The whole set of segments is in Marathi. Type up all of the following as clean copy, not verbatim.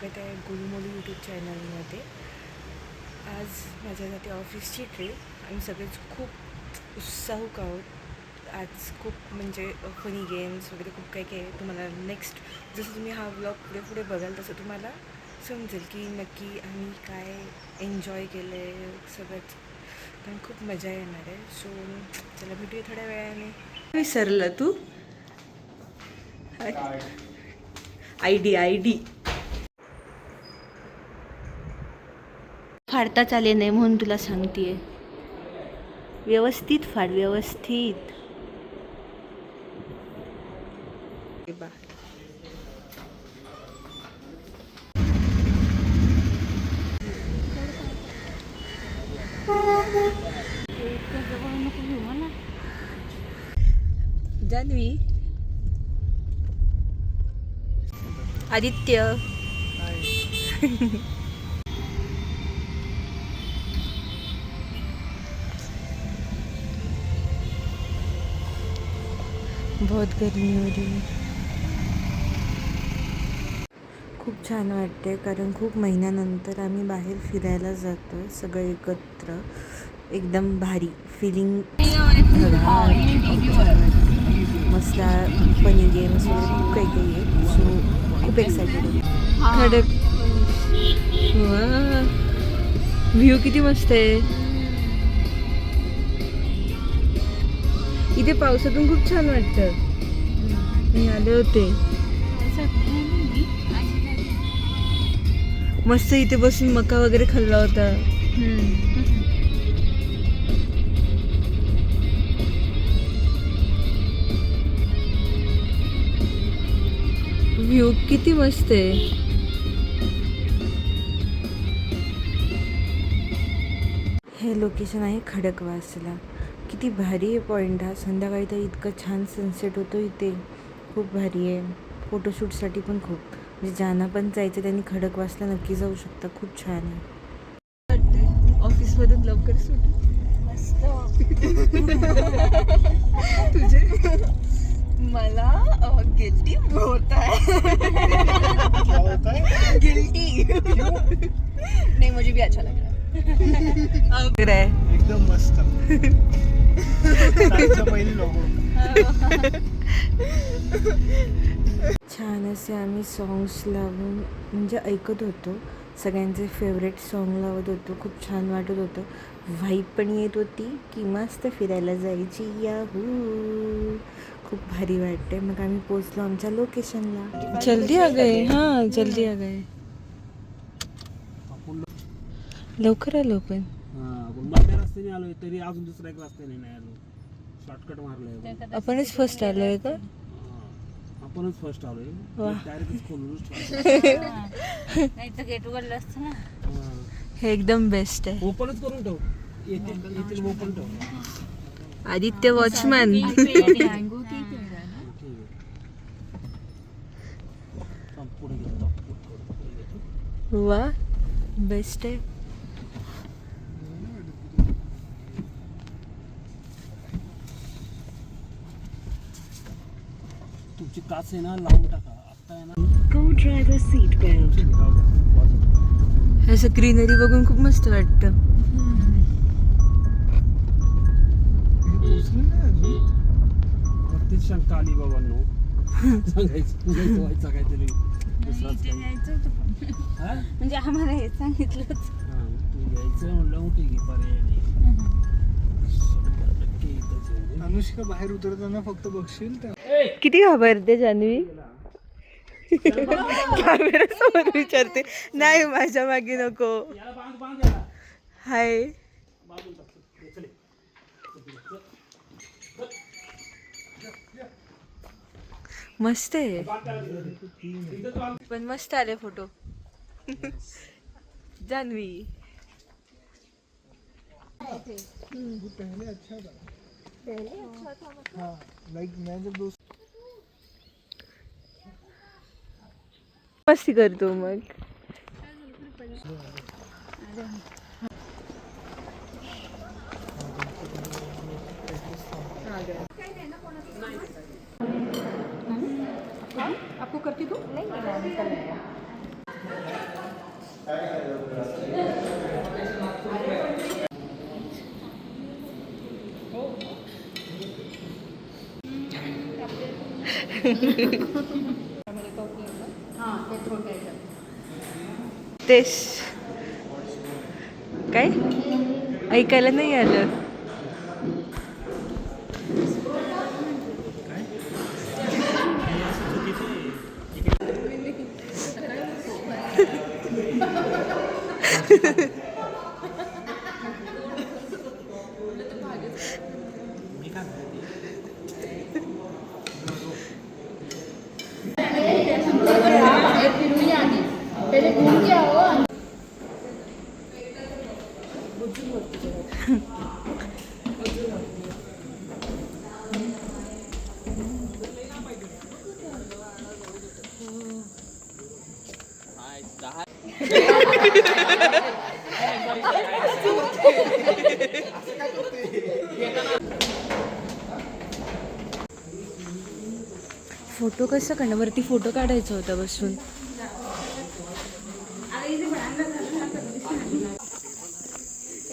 स्वागत आहे गुलमोली यूट्यूब चॅनलमध्ये. आज माझ्यासाठी ऑफिसची ट्रिप. आम्ही सगळेच खूप उत्साहक आहोत. आज खूप म्हणजे फनी गेम्स वगैरे खूप काही काही तुम्हाला नेक्स्ट जसं तुम्ही हा व्लॉग पुढे पुढे बघाल तसं तुम्हाला समजेल की नक्की आम्ही काय एन्जॉय केलं आहे सगळंच. पण खूप मजा येणार आहे. सो चला भेटूया थोड्या वेळाने. विसरलं तू आयडी फाडताच आले नाही म्हणून तुला सांगतेय. व्यवस्थित फाड, व्यवस्थित. जान्हवी, आदित्य, बहुत गर्मी हो रही है. खूप छान वाटते कारण खूप महिन्यानंतर आम्ही बाहेर फिरायला जातो सगळे एकत्र. एकदम भारी फिलिंग. मस्त फनी गेम्स वगैरे खूप काही काही आहे. सो खूप एक्सायटेड आहे. खडक व्ह्यू किती मस्त आहे. इथे पावसातून खूप छान वाटतं. मी आले होते मस्त. इथे बसून मका वगैरे खाल्ला होता. व्ह्यू किती मस्त आहे. हे लोकेशन आहे खडकवासला. किती भारी आहे पॉईंट हा. संध्याकाळी तर इतकं छान सनसेट होतो इथे. खूप भारी आहे. फोटोशूटसाठी पण खूप म्हणजे ज्यांना पण जायचं त्यांनी खडकवासला नक्की जाऊ शकता. खूप छान आहे. ऑफिसमधून लवकर सुट. मस्त तुझे मला गिल्टी होता है. गिल्टी नहीं, मुझे भी अच्छा लग रहा है. एकदम मस्त. पहिली लोगो छान असे आम्ही सॉंग्स लावून म्हणजे ऐकत होतो. सगळ्यांचे फेवरेट सॉन्ग लावत होतो. खूप छान वाटत होतं. व्हाईब पण येत होती की मस्त फिरायला जायची. याहू, खूप भारी वाटते. मग आम्ही पोचलो आमच्या लोकेशनला. जल्दी आ गए. हां, जल्दी आ गए. लवकर आलो पण. रस्त्याने आलोय तरी अजून दुसऱ्या एक रस्त्याने नाही आलो. शॉर्टकट मारलोय. आपणच फर्स्ट आलोय का? आपणच फर्स्ट आलोय. डायरेक्ट खोलूनच नाही तर गेट उघडलं असतं ना. हे एकदम बेस्ट आहे. ओपनच करून ठेव. येथील ओपन ठेव. आदित्य वॉचमॅन. वा, बेस्ट आहे. तुमची काच आहे ना लावून टाका. आता आहे ना गो ड्रायव्हर सीट बेल्ट. असं ग्रीनरी बघून खूप मस्त वाटतं. प्रत्येक शंका आली बाबांनो. सांगायचं व्हायचं काहीतरी दुसराच काही. म्हणजे आम्हाला हे सांगितलंच. तू घ्यायचं म्हणलं मोठी घे, पर्याय नाही. अनुष्का बाहेर उतरताना फक्त बघशील किती घाबरते जान्हवी. कॅमेरा समोर विचारते. नाही, माझ्या मागे नको. हाय. मस्त आहे पण मस्त आले फोटो. जान्हवी पहले अच्छा था. हाँ, लाइक मैं जब दोस्त मस्ती करतो मग. आपको करती तू? नहीं, तेच काय ऐकायला नाही आलं. फोटो कसं काढणार? वरती फोटो काढायचा होता बसून.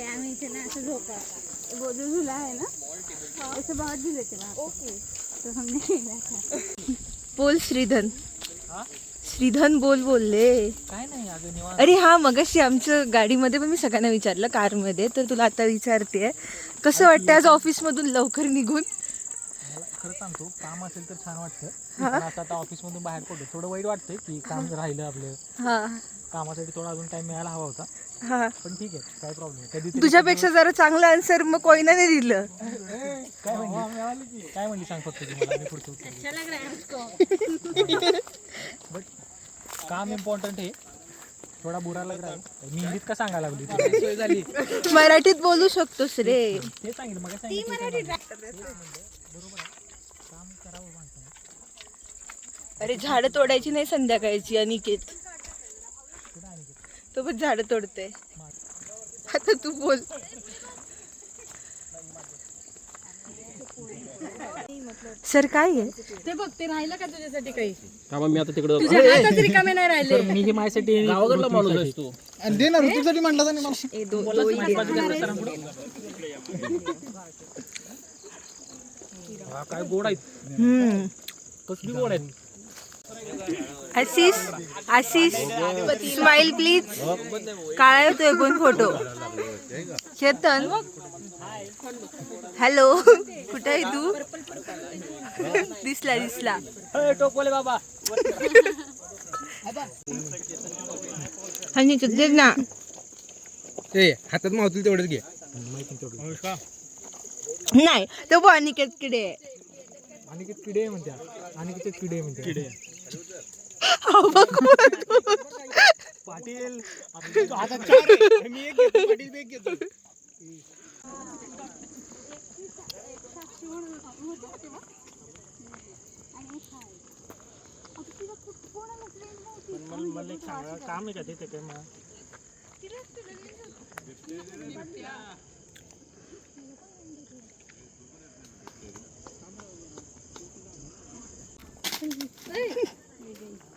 आम्ही इथे ना असं झोका बोलू झुला आहे ना असं बहुत झुले थे ओके तो हमने खेला था. बोल श्रीधन. श्रीधन बोलले. काय नाही अगं निवांत. अरे हा मगाशी आमचं गाडीमध्ये पण मी सगळ्यांना विचारलं कारमध्ये, तर तुला आता विचारते कसं वाटतं आज ऑफिसमधून लवकर निघून? मला खरं सांगतो, काम असेल तर छान वाटतं. पण असं आता ऑफिसमधून बाहेर पडतो थोडं वाईट वाटतंय की काम राहिलं आपलं. हा कामासाठी थोडा अजून टाइम मिळायला हवा होता. हा पण ठीक आहे, काय प्रॉब्लेम नाही. कधीतरी तुझ्यापेक्षा जरा चांगला आन्सर मग कोयनाने दिलं. काय म्हणली काय म्हणली सांग फक्त तुम्हाला मी पुढचं उत्तर देईन. अच्छा लग रहा है उसको. बट काम इम्पॉर्टंट आहे. थोडा बुरा लग रहा है. मी हिंदीत का सांगायला लागली तुला? सोय झाली मराठीत बोलू शकतोस रे. ते सांगितलं मग सांगितलं बरोबर आहे. काम करावं माणसाने. अरे झाडं तोडायची नाही संध्याकाळची अनिकेत. कुठं आणि किती? तो पण झाडं तोडते. आता तू बोल. सर काय आहे ते बघ ते राहिलं का तुझ्यासाठी काही थांबा मी आता तिकडे तुझ्या हातात रिकामे नाही राहिले. तर मी हे माझ्यासाठी गावाकडला माणूस आहेस तू. आणि दे ना ऋतूसाठी म्हणला नाही मला. काय गोड आहेत. कसली गोड आहेत. Ashish Ashish smile please. काळा येतोय पण फोटो. चेतन हॅलो कुठे आहे तू? दिसला दिसला. टोकवाले बाबा आणि दे ना. ए हातात मावतील तेवढंच घे. नाही तो पण अनिकेतकडे आहे. आणि किती किडे म्हणत्या. आणि किती किडे म्हणत्या. किडे पाटील आता चार आहे. मी एक घेतो पाटील बी एक घेतो. मला एक सांगा काम आहे का ते काय मग?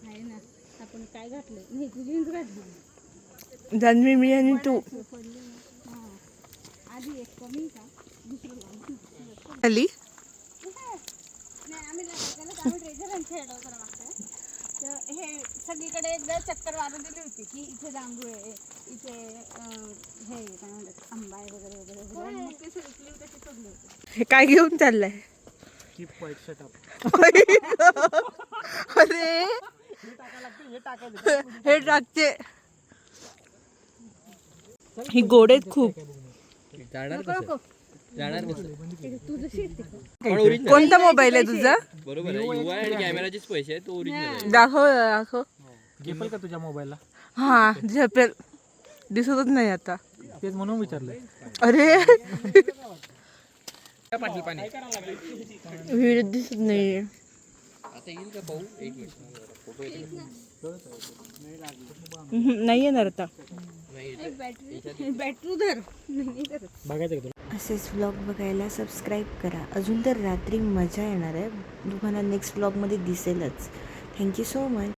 आहे ना आपण काय घातलं नाही तुझी जीन्स घातली जान्हवी मी आणि तू आधी एक कमी का दुसरं आली. नाही आम्ही लग्नाला आम्ही ट्रेजर आणि खेळलो होतो ना मागच्या. तर हे सगळीकडे एकदा चक्कर मारून दिली होती की इथे जांभूळ आहे इथे हे काय म्हणतात आंबा आहे वगैरे वगैरे वगैरे. आणि मग ते सगळी तशी सोडली होती. हे काय घेऊन चाललंय? Keep quiet shut up. अरे हे टाकते. ही गोड आहेत खूप. कोणता मोबाईल आहे तुझा? बरोबर आहे. युवा आणि कॅमेराचेच पैसे आहेत. तो ओरिजिनल आहे. दाखव दाखव. झेपेल का तुझ्या मोबाईलला? हा झेपेल. दिसतच नाही आता. तेच म्हणून विचारलंय. अरे पाटील पाणी व्हिडिओ दिसत नाही. आता येईल का पाहू? एक मिनिट फोटो येतो. नाही येणार आता. बॅटरी धर बघायचं का तुला? असेच व्लॉग बघायला सबस्क्राईब करा. अजून तर रात्री मजा येणार आहे. तुम्हाला नेक्स्ट व्लॉगमध्ये दिसेलच. Thank you so much.